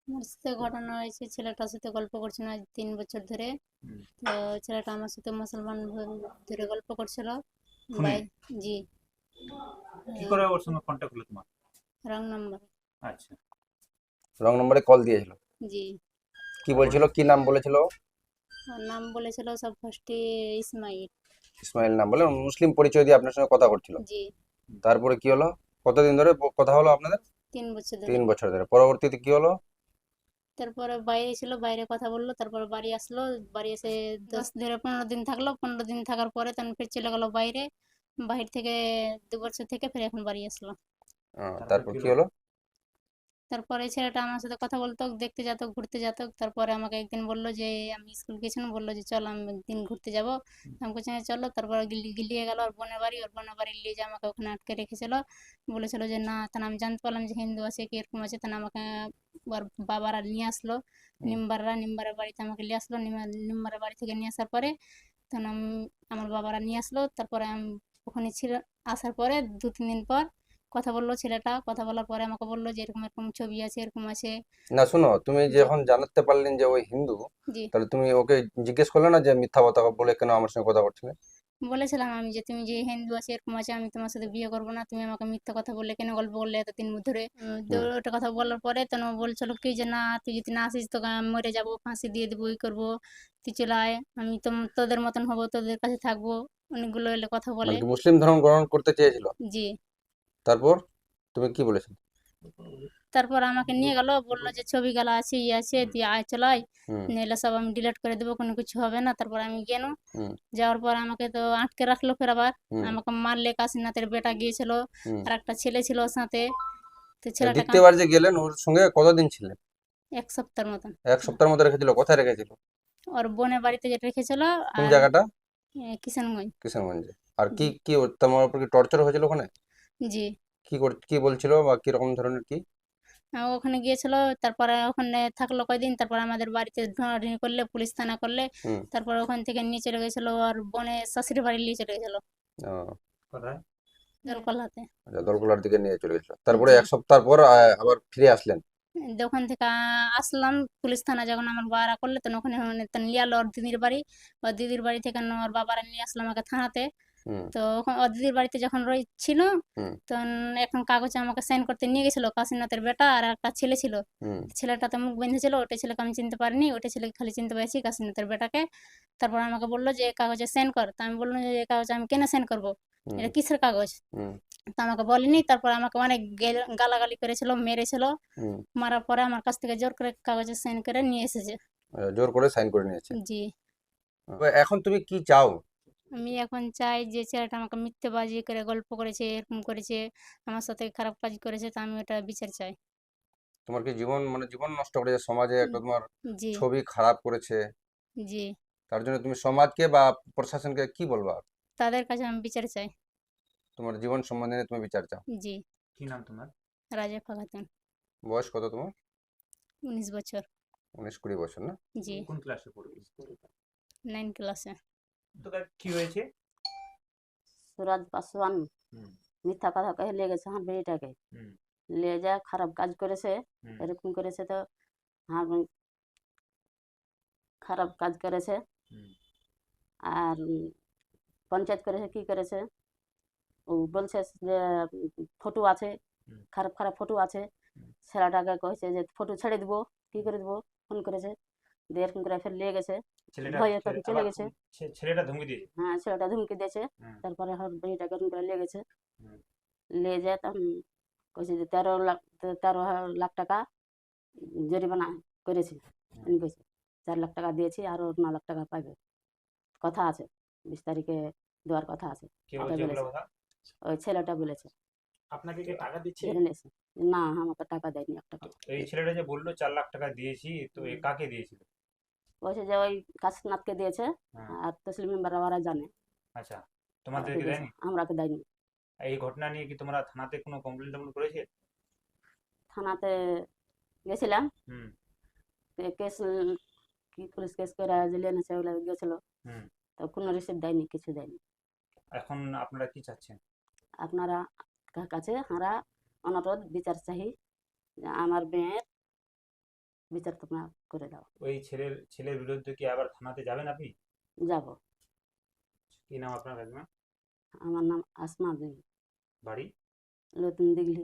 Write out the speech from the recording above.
আমার সাথে ঘটনা হয়েছে, ছেলেটার সাথে গল্প করছিল আজ 3 বছর ধরে। হুম। তো ছেলেটা আমার সাথে মুসলমান ধরে গল্প করছিল। ফোনে ভাই, জি। কি করে ওর সঙ্গে কন্ট্যাক্ট হলো তোমার? Wrong number. আচ্ছা। রং নম্বরে কল দিয়েছিল। জি। কি ওর বলছিল, কি নাম বলেছিল? ওর নাম বলেছিল সব ফার্স্টে ইসমাইল। ইসমাইল নাম বলে মুসলিম পরিচয় দিয়ে আপনার সঙ্গে কথা করছিল। জি। হুম। তারপরে কি হলো? কতদিন ধরে কথা হলো আপনাদের? 3 বছর ধরে। 3 বছর ধরে। পরবর্তীতে কি হলো? তারপরে বাইরে ছিল, বাইরে কথা বললো, তারপরে বাড়ি আসলো। বাড়ি এসে 10 ধরে 15 দিন থাকলো। 15 দিন থাকার পরে তখন ফির চলে গেল বাইরে। বাহির থেকে 2 বছর থেকে ফির এখন বাড়ি আসলো। তারপরে তারপর কি কি হলো? হলো? তারপরে ছেলেটা আমার সাথে কথা বলতো, দেখতে যেত, ঘুরতে যেত। তারপরে আমাকে একদিন বললো যে আমি স্কুল গেছিলাম, বললো যে চল আমি একদিন ঘুরতে যাব। আমি বলছি হ্যাঁ চলো। তারপরে গিলিয়ে গেল ওর বোনের বাড়ি। ওর বোনের বাড়ি নিয়ে যে আমাকে ওখানে আটকে রেখেছিল। বলেছিল যে না, তখন আমি জানতে পারলাম যে হিন্দু আছে কি এরকম আছে। তখন আমাকে ওর বাবারা নিয়ে আসলো। হুম। নিম্বারের বাড়িতে আমাকে নিয়ে আসলো। নিম্বারের বাড়ি থেকে নিয়ে আসার পরে তখন আমার বাবারা নিয়ে আসলো। তারপরে আমি ওখানে ছিল। আসার পরে 2-3 দিন পর কথা বললো ছেলেটা। কথা বলার পরে আমাকে বললো যে এরকম এরকম ছবি আছে, এরকম আছে। না শোনো, তুমি জি। যখন জানতে পারলেন যে ওই হিন্দু, জি। তাহলে তুমি ওকে জিজ্ঞেস করলে না যে মিথ্যা কথা বলে কেন আমার সঙ্গে কথা করছিলে? বলেছিলাম আমি যে তুমি যে হিন্দু আছে, এরকম আছে, আমি তোমার সাথে বিয়ে করবো না। তুমি আমাকে মিথ্যা কথা বললে কেন, গল্প করলে এতদিন ধরে। তো হুম। ওটা কথা বলার পরে তখন ও বলছিল কি যে না, তুই যদি না আসিস তোকে আমি মরে যাবো, ফাঁসি দিয়ে দেবো, ই করবো। তুই চলে আয়, আমি তো তোদের মতন হবো, তোদের কাছে থাকবো। অনেকগুলো এলে কথা বলে। মানে কি মুসলিম ধর্ম গ্রহণ করতে চেয়েছিল? জি। তারপর তুমি কি বলেছো? তারপর আমাকে নিয়ে গেল, বললো যে ছবি গেলা আছে, ইয়ে আছে, তুই আয় চলাই। হুম। নাহলে সব আমি ডিলিট করে দেবো, কোনো কিছু হবে না। তারপর আমি গেল। হুম। যাওয়ার পর আমাকে তো আটকে রাখলো ফের আবার। হুম। আমাকে মারলে, কাশীনাথের বেটা গিয়েছিল। হুম। আর একটা ছেলে ছিল ওর সাথে। তো ছেলেটাকে দ্বিতীয়বার যে গেলেন ওর সঙ্গে কতদিন ছিলেন? 1 সপ্তাহের মতন। 1 সপ্তাহের মতো রেখেছিল? কোথায় রেখেছিল? ওর বোনের বাড়িতে যেটা রেখেছিল। কোন আর জায়গাটা? কিষানগঞ্জ। কিশোরগঞ্জে। আর কি জি। কি তোমার উপর কি টর্চার হয়েছিল ওখানে? জি। কি বলছিল বা কি রকম ধরনের কি? ওখানে গিয়েছিল। তারপরে ওখানে থাকলো কয়দিন। তারপর আমাদের বাড়িতে ঢোঁড়াঢুঁড়ি করলে, পুলিশ থানা করলে। হুম। তারপর ওখান থেকে নিয়ে চলে গেছিল ওর বোনের শাশুড়ি বাড়ি নিয়ে চলে গেছিল ও, কোথায়? দোলকলাতে। আচ্ছা, দলগোলার দিকে নিয়ে চলে গেছিল। তারপরে জি। 1 সপ্তাহ পর আবার ফিরে আসলেন? ওখান থেকে আসলাম। পুলিশ থানা যখন আমার বাবারা করলে তখন ওখানে তখন নিয়ে এলো ওর দিদির বাড়ি। ওর দিদির বাড়ি থেকে ওর বাবারা নিয়ে আসলো আমাকে থানাতে। হুম। তো ওর দিদির বাড়িতে যখন ছিল, হুম। তখন এখন কাগজে আমাকে সাইন করতে নিয়ে গেছিল কাশীনাথের বেটা আর একটা ছেলে ছিল। হুম। ছেলেটা তো মুখ বেঁধেছিল, ওটা ছেলেকে আমি চিনতে পারিনি, ওটা ছেলেকে খালি চিনতে পেরেছি কাশীনাথের বেটাকে। তারপর আমাকে বললো যে এই কাগজে সাইন কর। তা আমি বললাম যে এই কাগজে আমি কেন সাইন করবো, হুম। এটা কিসের কাগজ। হুম। তা আমাকে বলেনি। তারপর আমাকে অনেক গালাগালি করেছিল, মেরেছিল। হুম। মারার পরে আমার কাছ থেকে জোর করে কাগজে সাইন করে নিয়ে এসেছে। জোর করে সাইন করে নিয়েছে। জি। এখন তুমি কি চাও? আমি এখন চাই যে ছেলেটা আমাকে মিথ্যেবাজি করে গল্প করেছে, এরকম করেছে, আমার সাথে খারাপ কাজ করেছে, তা আমি ওটা বিচার চাই। তোমার কি জীবন, মানে জীবন নষ্ট করেছে, সমাজে উম, একটা তোমার জি। ছবি খারাপ করেছে? জি। তার জন্য তুমি সমাজকে বা প্রশাসনকে কি বলবা? তাদের কাছে আমি বিচার চাই। তোমার জীবন সম্বন্ধে নিয়ে তুমি বিচার চাও? জি। কি নাম তোমার? রাজা খাতুন। বয়স কত তোমার? 19 বছর। 19-20 বছর না? জি। কোন ক্লাসে পড়বে? 9 ক্লাসে। তোর কি হয়েছে? সুরাজ পাসওয়ান হুম। মিথ্যা কথা কহে নিয়ে গেছে আমার মেয়েটাকে। হুম। নিয়ে যা খারাপ কাজ করেছে, হুম। এরকম করেছে তো আমার খারাপ কাজ করেছে। হুম। আর পঞ্চায়েত করেছে, কি করেছে ও বলছে যে ফটো আছে, হুম। খারাপ খারাপ ফটো আছে। হুম। ছেলেটাকে কয়েছে যে ফটো ছেড়ে দিব, কি করে দেবো, ফোন করেছে দিয়ে এরকম করে ফের নিয়ে গেছে। ছেলেটা ভয়ে তখন চলে আবার গেছে। ছেলেটা ধমকি দিয়েছে? হ্যাঁ, ছেলেটা ধমকি দিয়েছে। হুম। তারপরে আমার মেয়েটাকে এরকম করে নিয়ে গেছে। হুম। নিয়ে যায় তখন কইছে যে 13 লাখ টাকা জরিমানা করেছি। হুম। উনি কইছে 4 লাখ টাকা দিয়েছি, আরো 9 লাখ টাকা পাবে। কথা আছে, 20 তারিখে দেওয়ার কথা আছে। কে এটা বলছে এগুলো বলেছে, কথা? ওই ছেলেটা বলেছে। আপনাকে কি টাকা দিচ্ছে? ধরে নিয়েছে। না, আমাকে টাকা দেয়নি একটা এই ছেলেটা যে বললো 4 লাখ টাকা দিয়েছি, তো এ কাকে দিয়েছিল? বলছে যে ওই কাশীনাথকে দিয়েছে। হ্যাঁ। আর তসলিম মেম্বার ওরা জানে, আচ্ছা। ওরাকে তোমাদেরকে দিয়েছে, দেয়নি? আমরাকে দেয়নি। এই ঘটনা নিয়ে কি তোমরা থানাতে কোনো কমপ্লেন টমপ্লেন করেছে? থানাতে গেছিলাম। হুম। কেস কি পুলিশ কেস করে জেলে এনেছে, ওগুলো গেছিল। হুম। তো কোনো রিসিপ্ট দেয়নি, কিছু দেয়নি। এখন আপনারা কি চাচ্ছেন? আপনারা কাছে আমরা অনুরোধ বিচার চাই যে আমার মেয়ের বিচার তোমরা করে দাও। ওই ছেলের বিরুদ্ধে কি আবার থানাতে যাবেন আপনি? যাব। কি নাম আপনার কাকিমা? আমার নাম আসমা বিবি, বাড়ি? নতুন দিঘলি।